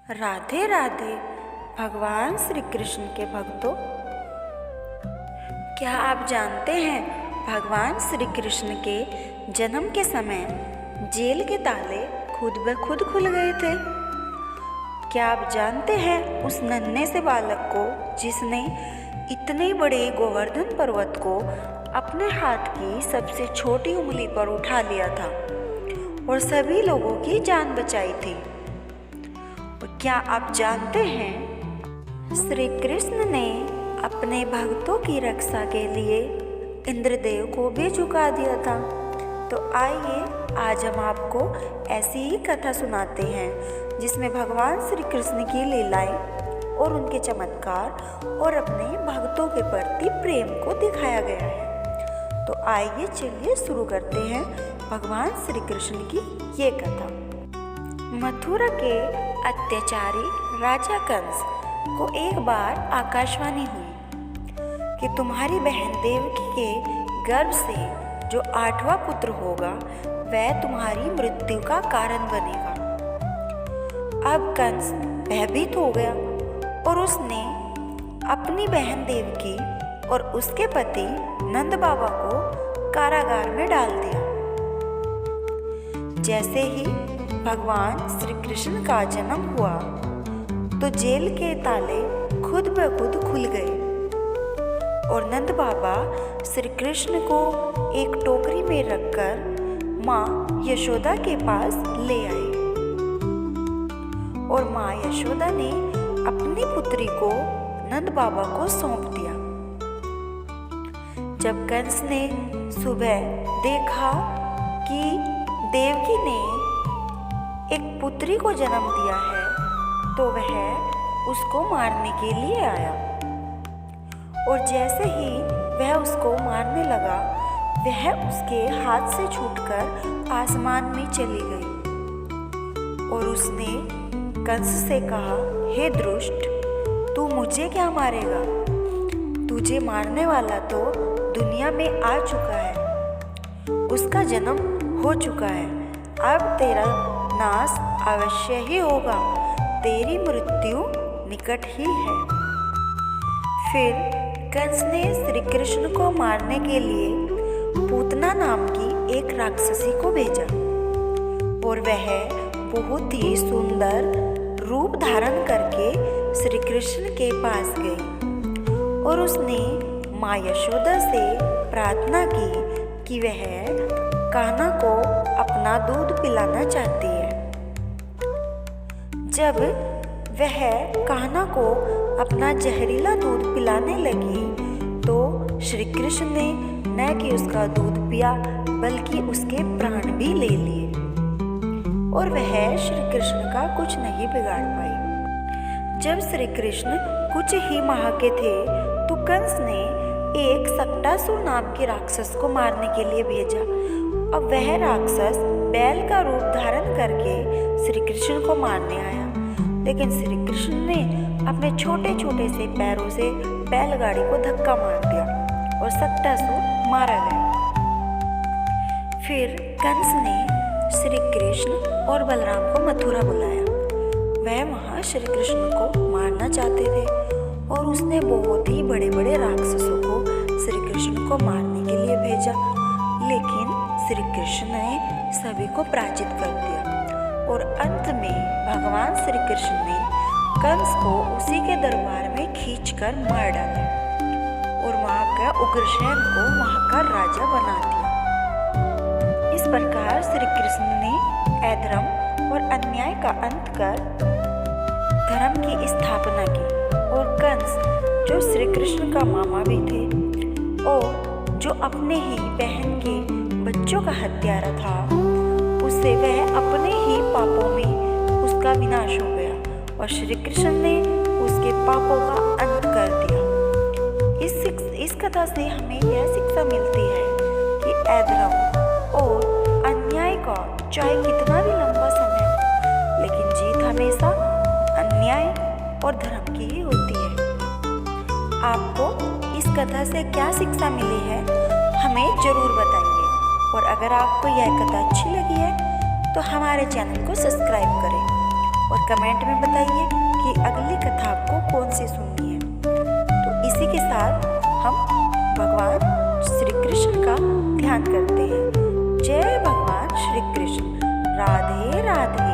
राधे राधे भगवान श्री कृष्ण के भक्तों, क्या आप जानते हैं भगवान श्री कृष्ण के जन्म के समय जेल के ताले खुद ब खुद खुल गए थे। क्या आप जानते हैं उस नन्हे से बालक को जिसने इतने बड़े गोवर्धन पर्वत को अपने हाथ की सबसे छोटी उंगली पर उठा लिया था और सभी लोगों की जान बचाई थी। और क्या आप जानते हैं श्री कृष्ण ने अपने भक्तों की रक्षा के लिए इंद्रदेव को भी झुका दिया था। तो आइए आज हम आपको ऐसी ही कथा सुनाते हैं जिसमें भगवान श्री कृष्ण की लीलाएं और उनके चमत्कार और अपने भक्तों के प्रति प्रेम को दिखाया गया है। तो आइए चलिए शुरू करते हैं भगवान श्री कृष्ण की ये कथा। मथुरा के अत्याचारी राजा कंस को एक बार आकाशवाणी हुई कि तुम्हारी बहन देवकी के गर्भ से जो 8वां पुत्र होगा वह तुम्हारी मृत्यु का कारण बनेगा। अब कंस भयभीत हो गया और उसने अपनी बहन देवकी और उसके पति नंद बाबा को कारागार में डाल दिया। जैसे ही भगवान श्री कृष्ण का जन्म हुआ तो जेल के ताले खुद ब खुद खुल गए और नंद बाबा श्री कृष्ण को एक टोकरी में रखकर माँ यशोदा के पास ले आए और माँ यशोदा ने अपनी पुत्री को नंद बाबा को सौंप दिया। जब कंस ने सुबह देखा कि देवकी ने एक पुत्री को जन्म दिया है तो वह उसको मारने के लिए आया और जैसे ही वह उसको मारने लगा वह उसके हाथ से छूटकर आसमान में चली गई और उसने कंस से कहा, हे दुष्ट, तू मुझे क्या मारेगा? तुझे मारने वाला तो दुनिया में आ चुका है, उसका जन्म हो चुका है, अब तेरा नाश अवश्य ही होगा, तेरी मृत्यु निकट ही है। फिर कंस ने श्री कृष्ण को मारने के लिए पूतना नाम की एक राक्षसी को भेजा और वह बहुत ही सुंदर रूप धारण करके श्री कृष्ण के पास गई और उसने माँ यशोदा से प्रार्थना की कि वह कान्हा को अपना दूध पिलाना चाहती है। जब वह कान्हा को अपना जहरीला दूध पिलाने लगी तो श्री कृष्ण ने न कि उसका दूध पिया बल्कि उसके प्राण भी ले लिए और वह श्री कृष्ण का कुछ नहीं बिगाड़ पाई। जब श्री कृष्ण कुछ ही माह के थे तो कंस ने एक सक्टासुर नाम के राक्षस को मारने के लिए भेजा। अब वह राक्षस बैल का रूप धारण करके श्री कृष्ण को मारने आया, लेकिन श्री कृष्ण ने अपने छोटे छोटे से पैरों से बैलगाड़ी को धक्का मार दिया और सक्टासुर मारा गया। फिर कंस ने श्री कृष्ण और बलराम को मथुरा बुलाया। वह वहाँ श्री कृष्ण को मारना चाहते थे और उसने बहुत ही बड़े बड़े राक्षसों को श्री कृष्ण को मारने के लिए भेजा, लेकिन श्री कृष्ण ने सभी को पराजित कर दिया और अंत में भगवान श्री कृष्ण ने कंस को उसी के दरबार में खींचकर मार डाला और वहाँ का उग्रसेन को वहाँ का राजा बना दिया। इस प्रकार श्री कृष्ण ने अधर्म और अन्याय का अंत कर धर्म की स्थापना की और कंस जो श्री कृष्ण का मामा भी थे और जो अपने ही बहन के बच्चों का हत्यारा था, उससे वह अपने ही पापों में उसका विनाश हो गया और श्री कृष्ण ने उसके पापों का अंत कर दिया। इस कथा से हमें यह शिक्षा मिलती है कि अधर्म और अन्याय का चाहे कितना भी लंबा समय हो, लेकिन जीत हमेशा अन्याय और धर्म की ही होती है। आपको इस कथा से क्या शिक्षा मिली है हमें जरूर बताइए और अगर आपको यह कथा अच्छी लगी है तो हमारे चैनल को सब्सक्राइब करें और कमेंट में बताइए कि अगली कथा आपको कौन सी सुननी है। तो इसी के साथ हम भगवान श्री कृष्ण का ध्यान करते हैं। जय भगवान श्री कृष्ण। राधे राधे।